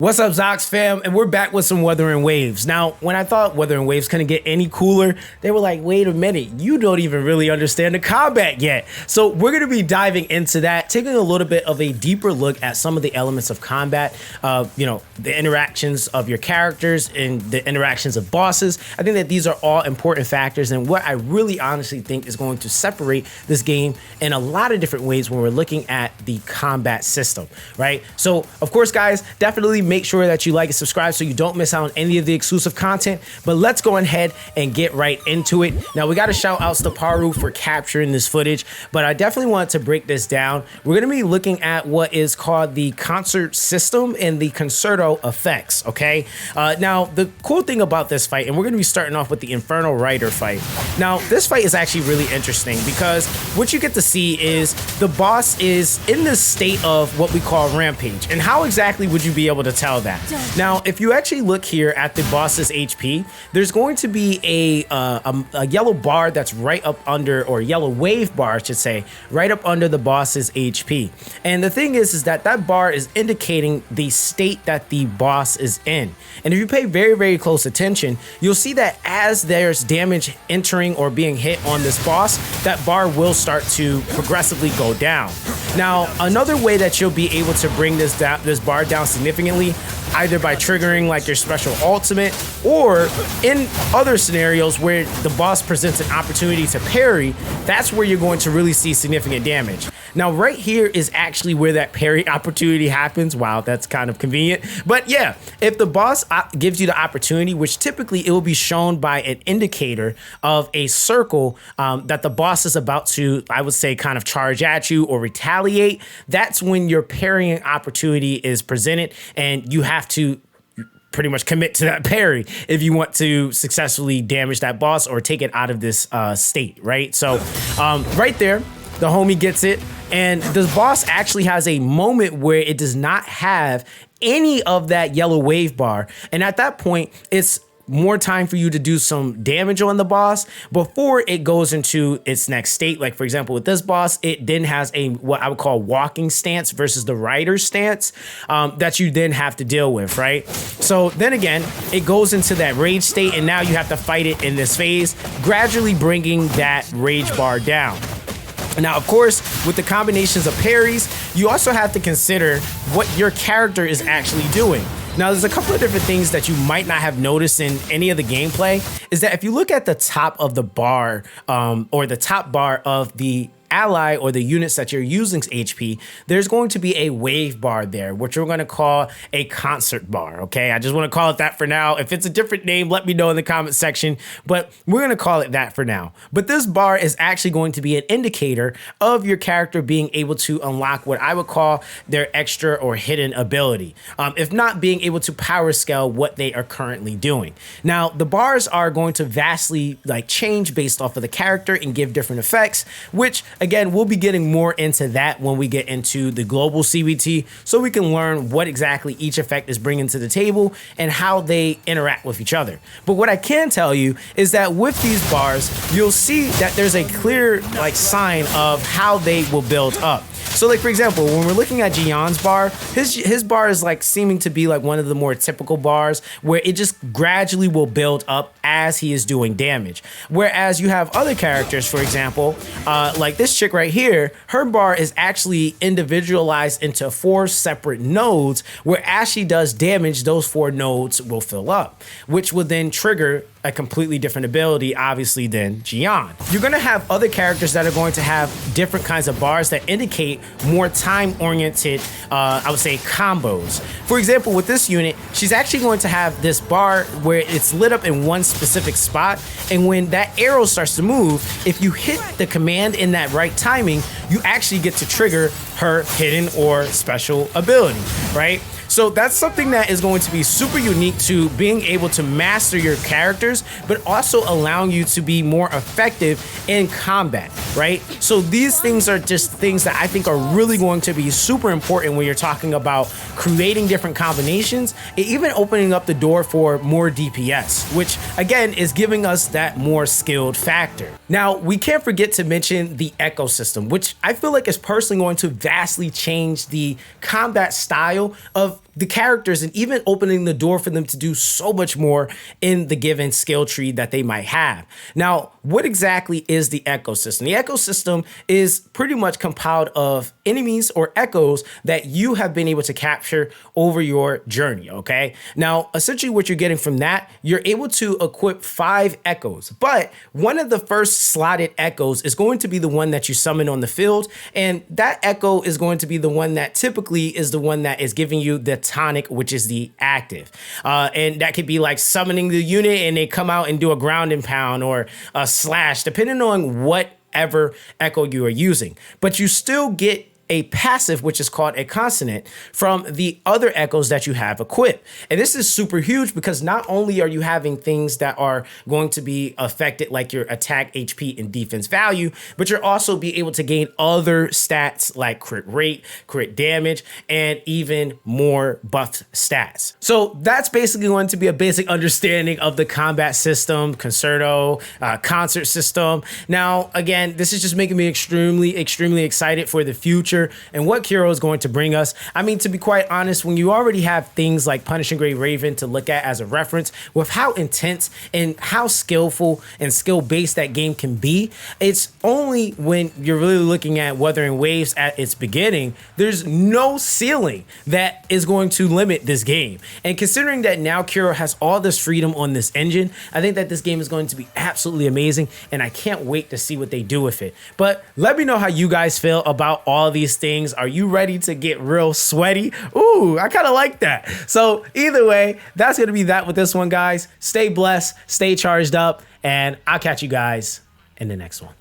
What's up, Zox fam? And we're back with some Wuthering Waves. Now, when I thought Wuthering Waves couldn't get any cooler, they were like, wait a minute, you don't even really understand the combat yet. So we're going to be diving into that, taking a little bit of a deeper look at some of the elements of combat, the interactions of your characters and the interactions of bosses. I think that these are all important factors and what I really honestly think is going to separate this game in a lot of different ways when we're looking at the combat system, right? So, of course, guys, definitely make sure that you like and subscribe so you don't miss out on any of the exclusive content. But let's go ahead and get right into it. Now, we got to shout outs to Paru for capturing this footage, but I definitely want to break this down. We're going to be looking at what is called the concert system and the concerto effects, okay? Now, the cool thing about this fight, and we're going to be starting off with the Infernal Rider fight. Now, this fight is actually really interesting because what you get to see is the boss is in this state of what we call rampage. And how exactly would you be able to tell that? Now, if you actually look here at the boss's HP, there's going to be a yellow bar that's right up under, or yellow wave bar, I should say, right up under the boss's HP. And the thing is that that bar is indicating the state that the boss is in. And if you pay very, very close attention, you'll see that as there's damage entering or being hit on this boss, that bar will start to progressively go down. Now, another way that you'll be able to bring this bar down significantly, either by triggering like your special ultimate, or in other scenarios where the boss presents an opportunity to parry, that's where you're going to really see significant damage. Now, right here is actually where that parry opportunity happens. Wow, that's kind of convenient. But yeah, if the boss gives you the opportunity, which typically it will be shown by an indicator of a circle that the boss is about to, I would say, kind of charge at you or retaliate, that's when your parrying opportunity is presented and you have to pretty much commit to that parry if you want to successfully damage that boss or take it out of this state, right? So right there, the homie gets it. And this boss actually has a moment where it does not have any of that yellow wave bar. And at that point, it's more time for you to do some damage on the boss before it goes into its next state. Like, for example, with this boss, it then has a what I would call walking stance versus the rider stance that you then have to deal with, right? So then again, it goes into that rage state, and now you have to fight it in this phase, gradually bringing that rage bar down. Now, of course, with the combinations of parries, you also have to consider what your character is actually doing. Now, there's a couple of different things that you might not have noticed in any of the gameplay, is that if you look at the top of the bar or the top bar of the ally or the units that you're using's HP, there's going to be a wave bar there, which we're going to call a concert bar, okay? I just want to call it that for now. If it's a different name, let me know in the comment section, but we're going to call it that for now. But this bar is actually going to be an indicator of your character being able to unlock what I would call their extra or hidden ability, if not being able to power scale what they are currently doing. Now, the bars are going to vastly change based off of the character and give different effects, which again, we'll be getting more into that when we get into the global CBT, so we can learn what exactly each effect is bringing to the table and how they interact with each other. But what I can tell you is that with these bars, you'll see that there's a clear sign of how they will build up. So for example, when we're looking at Jian's bar, his bar is seeming to be one of the more typical bars where it just gradually will build up as he is doing damage. Whereas you have other characters, for example, like this chick right here, her bar is actually individualized into 4 separate nodes where as she does damage, those 4 nodes will fill up, which will then trigger a completely different ability, obviously, than Jian. You're going to have other characters that are going to have different kinds of bars that indicate more time-oriented, I would say, combos. For example, with this unit, she's actually going to have this bar where it's lit up in one specific spot, and when that arrow starts to move, if you hit the command in that right timing, you actually get to trigger her hidden or special ability, right? So that's something that is going to be super unique to being able to master your characters, but also allowing you to be more effective in combat, right? So these things are just things that I think are really going to be super important when you're talking about creating different combinations and even opening up the door for more DPS, which again is giving us that more skilled factor. Now, we can't forget to mention the ecosystem, which I feel like is personally going to vastly change the combat style of the characters and even opening the door for them to do so much more in the given skill tree that they might have. Now, what exactly is the ecosystem? The ecosystem is pretty much compiled of enemies or echoes that you have been able to capture over your journey, okay? Now, essentially what you're getting from that, you're able to equip 5 echoes, but one of the first slotted echoes is going to be the one that you summon on the field, and that echo is going to be the one that typically is the one that is giving you the tonic, which is the active. And that could be like summoning the unit and they come out and do a ground and pound or a slash, depending on whatever echo you are using. But you still get a passive, which is called a consonant, from the other echoes that you have equipped. And this is super huge because not only are you having things that are going to be affected like your attack, HP, and defense value, but you're also be able to gain other stats like crit rate, crit damage, and even more buffed stats. So that's basically going to be a basic understanding of the combat system, concerto, concert system. Now, again, this is just making me extremely excited for the future and what Kiro is going to bring us. I mean, to be quite honest, when you already have things like Punishing Great Raven to look at as a reference with how intense and how skillful and skill-based that game can be, it's only when you're really looking at Wuthering Waves at its beginning, there's no ceiling that is going to limit this game. And considering that now Kiro has all this freedom on this engine, I think that this game is going to be absolutely amazing, and I can't wait to see what they do with it. But let me know how you guys feel about all these things. Are you ready to get real sweaty? Ooh, I kind of like that. So either way, that's going to be that with this one, guys. Stay blessed, stay charged up, and I'll catch you guys in the next one.